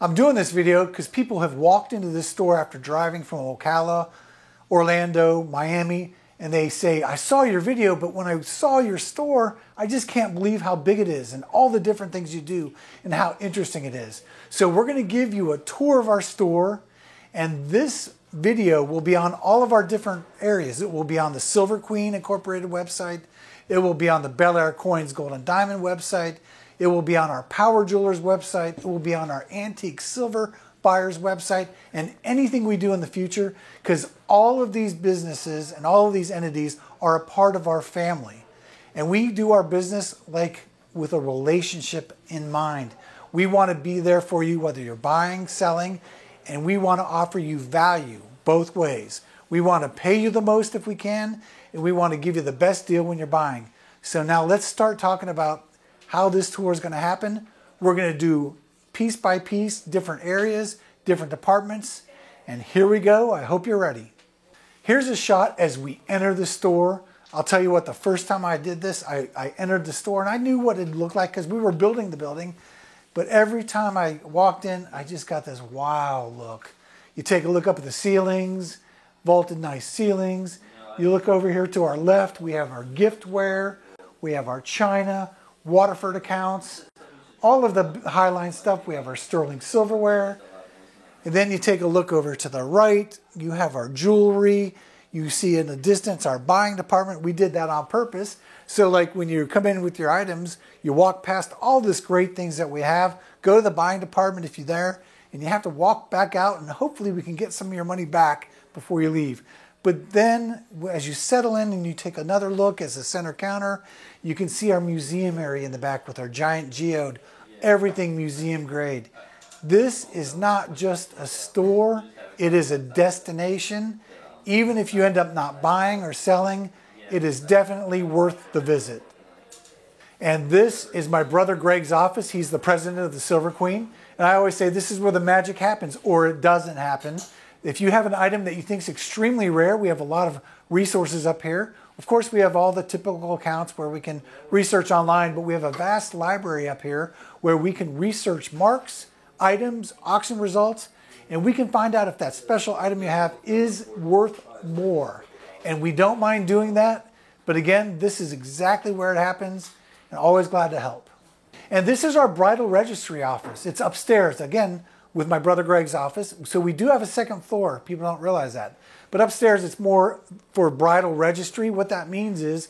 I'm doing this video because people have walked into this store after driving from Ocala, Orlando, Miami, and they say, I saw your video, but when I saw your store, I just can't believe how big it is and all the different things you do and how interesting it is. So we're going to give you a tour of our store, and this video will be on all of our different areas. It will be on the Silver Queen Incorporated website. It will be on the Bel Air Coins Gold and Diamond website. It will be on our Power Jewelers website. It will be on our Antique Silver Buyers website, and anything we do in the future, because all of these businesses and all of these entities are a part of our family. And we do our business like with a relationship in mind. We want to be there for you whether you're buying, selling, and we want to offer you value both ways. We want to pay you the most if we can, and we want to give you the best deal when you're buying. So now let's start talking about how this tour is going to happen. We're going to do piece by piece, different areas, different departments, and here we go. I hope you're ready. Here's a shot as we enter the store. I'll tell you what, the first time I did this, I entered the store and I knew what it looked like because we were building the building, but every time I walked in, I just got this wow look. You take a look up at the ceilings, vaulted nice ceilings. You look over here to our left, we have our giftware, we have our china, Waterford accounts, all of the Highline stuff. We have our sterling silverware. And then you take a look over to the right, you have our jewelry. You see in the distance our buying department. We did that on purpose. So like when you come in with your items, you walk past all this great things that we have, go to the buying department if you're there, and you have to walk back out, and hopefully we can get some of your money back before you leave. But then as you settle in and you take another look as the center counter, you can see our museum area in the back with our giant geode, everything museum grade. This is not just a store, it is a destination. Even if you end up not buying or selling, it is definitely worth the visit. And this is my brother Greg's office. He's the president of the Silver Queen. And I always say this is where the magic happens, or it doesn't happen. If you have an item that you think is extremely rare, we have a lot of resources up here. Of course, we have all the typical accounts where we can research online, but we have a vast library up here where we can research marks, items, auction results, and we can find out if that special item you have is worth more. And we don't mind doing that, but again, this is exactly where it happens, and always glad to help. And this is our bridal registry office. It's upstairs, again, with my brother Greg's office. So we do have a second floor. People don't realize that. But upstairs, it's more for bridal registry. What that means is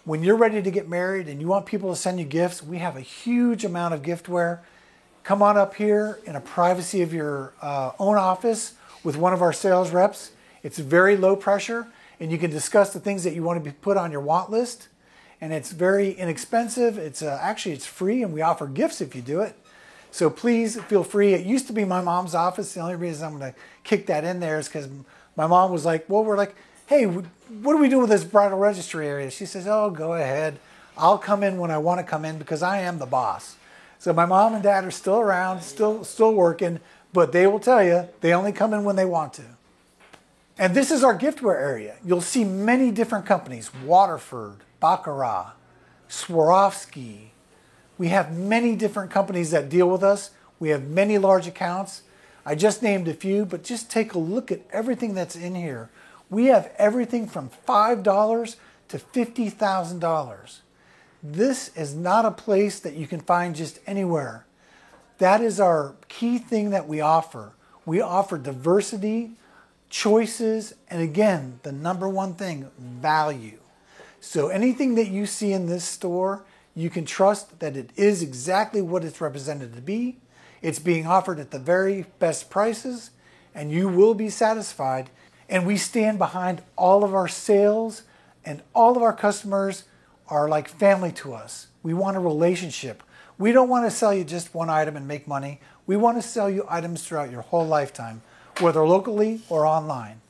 when you're ready to get married and you want people to send you gifts, we have a huge amount of giftware. Come on up here in a privacy of your own office with one of our sales reps. It's very low pressure, and you can discuss the things that you want to be put on your want list. And it's very inexpensive. It's actually free, and we offer gifts if you do it. So please feel free. It used to be my mom's office. The only reason I'm going to kick that in there is because my mom was like, well, we're like, hey, what are we doing with this bridal registry area? She says, oh, go ahead. I'll come in when I want to come in because I am the boss. So my mom and dad are still around, still working, but they will tell you they only come in when they want to. And this is our giftware area. You'll see many different companies, Waterford, Baccarat, Swarovski. We have many different companies that deal with us. We have many large accounts. I just named a few, but just take a look at everything that's in here. We have everything from $5 to $50,000. This is not a place that you can find just anywhere. That is our key thing that we offer. We offer diversity, choices, and again, the number one thing, value. So anything that you see in this store, you can trust that it is exactly what it's represented to be. It's being offered at the very best prices, and you will be satisfied. And we stand behind all of our sales, and all of our customers are like family to us. We want a relationship. We don't want to sell you just one item and make money. We want to sell you items throughout your whole lifetime, whether locally or online.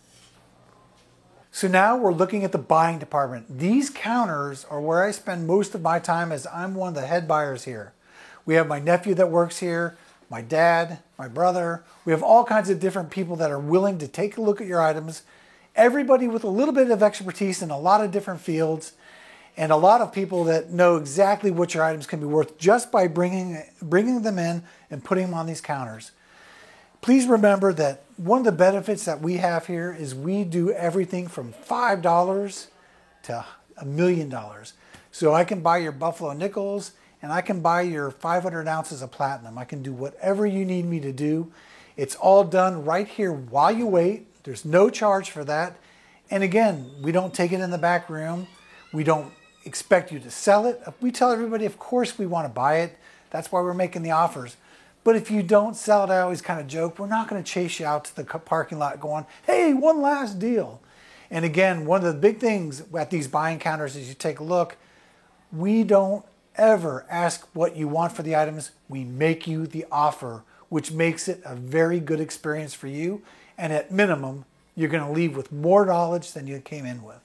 So now we're looking at the buying department. These counters are where I spend most of my time as I'm one of the head buyers here. We have my nephew that works here, my dad, my brother. We have all kinds of different people that are willing to take a look at your items. Everybody with a little bit of expertise in a lot of different fields, and a lot of people that know exactly what your items can be worth just by bringing them in and putting them on these counters. Please remember that one of the benefits that we have here is we do everything from $5 to $1 million. So I can buy your Buffalo nickels and I can buy your 500 ounces of platinum. I can do whatever you need me to do. It's all done right here while you wait. There's no charge for that. And again, we don't take it in the back room. We don't expect you to sell it. We tell everybody, of course, we want to buy it. That's why we're making the offers. But if you don't sell it, I always kind of joke, we're not going to chase you out to the parking lot going, hey, one last deal. And again, one of the big things at these buying counters is you take a look, we don't ever ask what you want for the items. We make you the offer, which makes it a very good experience for you. And at minimum, you're going to leave with more knowledge than you came in with.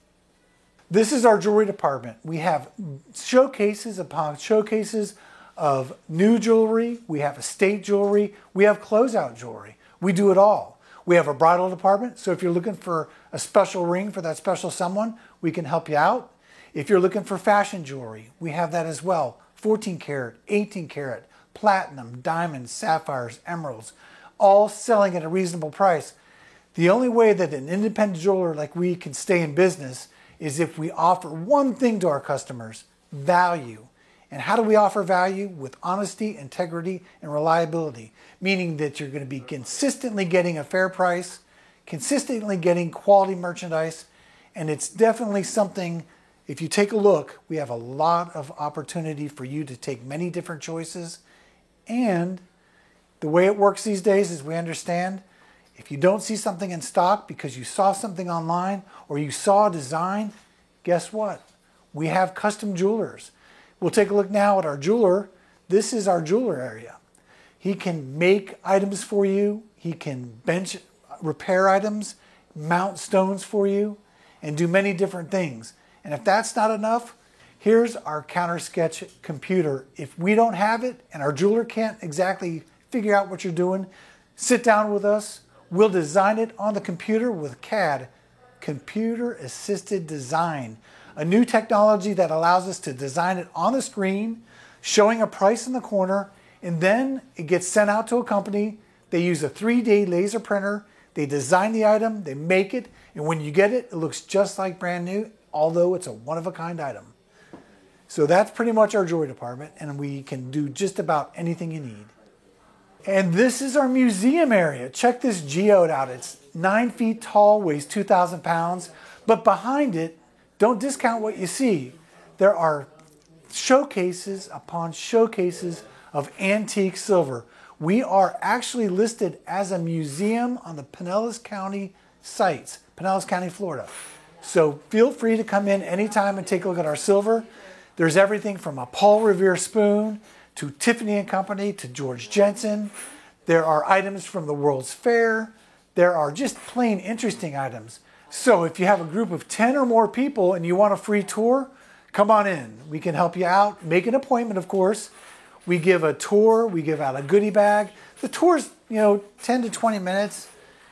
This is our jewelry department. We have showcases upon showcases of new jewelry. We have estate jewelry. We have closeout jewelry. We do it all. We have a bridal department. So if you're looking for a special ring for that special someone, we can help you out. If you're looking for fashion jewelry, we have that as well. 14 karat, 18 karat, platinum, diamonds, sapphires, emeralds, all selling at a reasonable price. The only way that an independent jeweler like we can stay in business is if we offer one thing to our customers, value. And how do we offer value? With honesty, integrity, and reliability, meaning that you're going to be consistently getting a fair price, consistently getting quality merchandise, and it's definitely something, if you take a look, we have a lot of opportunity for you to take many different choices. And the way it works these days is we understand if you don't see something in stock because you saw something online or you saw a design, guess what? We have custom jewelers. We'll take a look now at our jeweler. This is our jeweler area. He can make items for you. He can bench repair items, mount stones for you, and do many different things. And if that's not enough, here's our counter sketch computer. If we don't have it and our jeweler can't exactly figure out what you're doing, sit down with us. We'll design it on the computer with CAD, Computer Assisted Design, a new technology that allows us to design it on the screen, showing a price in the corner, and then it gets sent out to a company. They use a 3D laser printer. They design the item, they make it, and when you get it, it looks just like brand new, although it's a one-of-a-kind item. So that's pretty much our jewelry department, and we can do just about anything you need. And this is our museum area. Check this geode out. It's 9 feet tall, weighs 2,000 pounds, but behind it, don't discount what you see. There are showcases upon showcases of antique silver. We are actually listed as a museum on the Pinellas County sites, Pinellas County, Florida. So feel free to come in anytime and take a look at our silver. There's everything from a Paul Revere spoon to Tiffany & Company to George Jensen. There are items from the World's Fair. There are just plain interesting items. So if you have a group of 10 or more people and you want a free tour, come on in. We can help you out. Make an appointment, of course. We give a tour. We give out a goodie bag. The tour's, 10 to 20 minutes.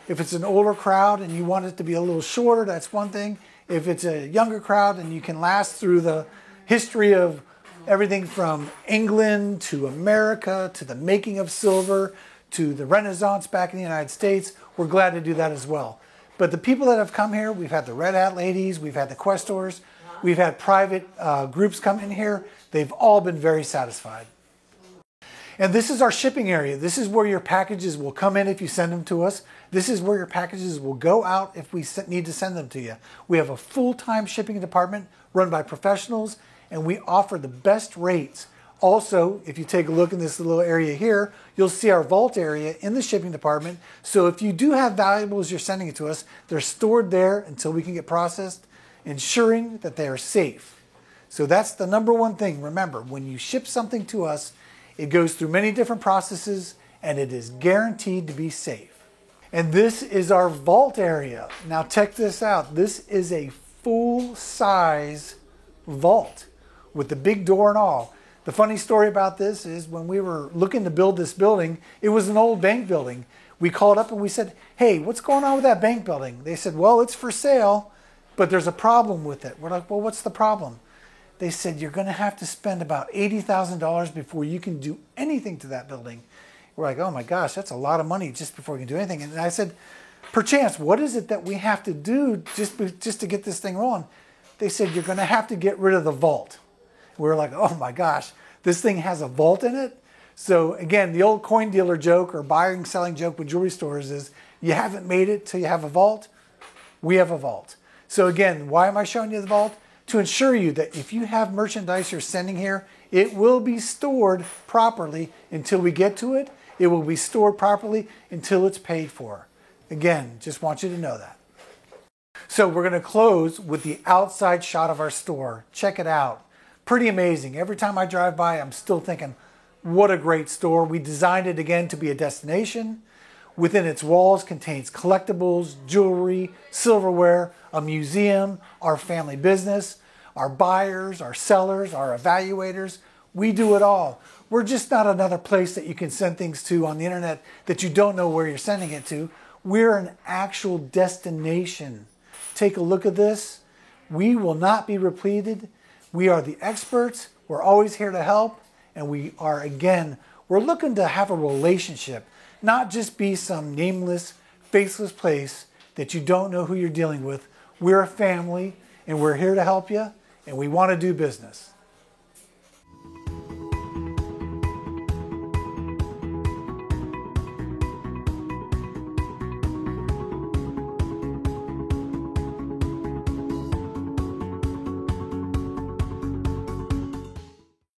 If it's an older crowd and you want it to be a little shorter, that's one thing. If it's a younger crowd and you can last through the history of everything from England to America to the making of silver to the Renaissance back in the United States, we're glad to do that as well. But the people that have come here, we've had the Red Hat ladies, we've had the Questors, we've had private groups come in here. They've all been very satisfied. And this is our shipping area. This is where your packages will come in if you send them to us. This is where your packages will go out if we need to send them to you. We have a full-time shipping department run by professionals, and we offer the best rates. Also, if you take a look in this little area here, you'll see our vault area in the shipping department. So if you do have valuables you're sending it to us, they're stored there until we can get processed, ensuring that they are safe. So that's the number one thing. Remember, when you ship something to us, it goes through many different processes and it is guaranteed to be safe. And this is our vault area. Now check this out. This is a full-size vault with the big door and all. The funny story about this is when we were looking to build this building, it was an old bank building. We called up and we said, hey, what's going on with that bank building? They said, well, it's for sale, but there's a problem with it. We're like, well, what's the problem? They said, you're going to have to spend about $80,000 before you can do anything to that building. We're like, oh my gosh, that's a lot of money just before we can do anything. And I said, perchance, what is it that we have to do just to get this thing rolling? They said, you're going to have to get rid of the vault. We were like, oh my gosh, this thing has a vault in it? So again, the old coin dealer joke or buying and selling joke with jewelry stores is, you haven't made it till you have a vault. We have a vault. So again, why am I showing you the vault? To ensure you that if you have merchandise you're sending here, it will be stored properly until we get to it. It will be stored properly until it's paid for. Again, just want you to know that. So we're going to close with the outside shot of our store. Check it out. Pretty amazing. Every time I drive by, I'm still thinking, what a great store. We designed it again to be a destination. Within its walls contains collectibles, jewelry, silverware, a museum, our family business, our buyers, our sellers, our evaluators. We do it all. We're just not another place that you can send things to on the internet that you don't know where you're sending it to. We're an actual destination. Take a look at this. We will not be repeated. We are the experts. We're always here to help. And we are, again, we're looking to have a relationship, not just be some nameless, faceless place that you don't know who you're dealing with. We're a family, and we're here to help you, and we want to do business.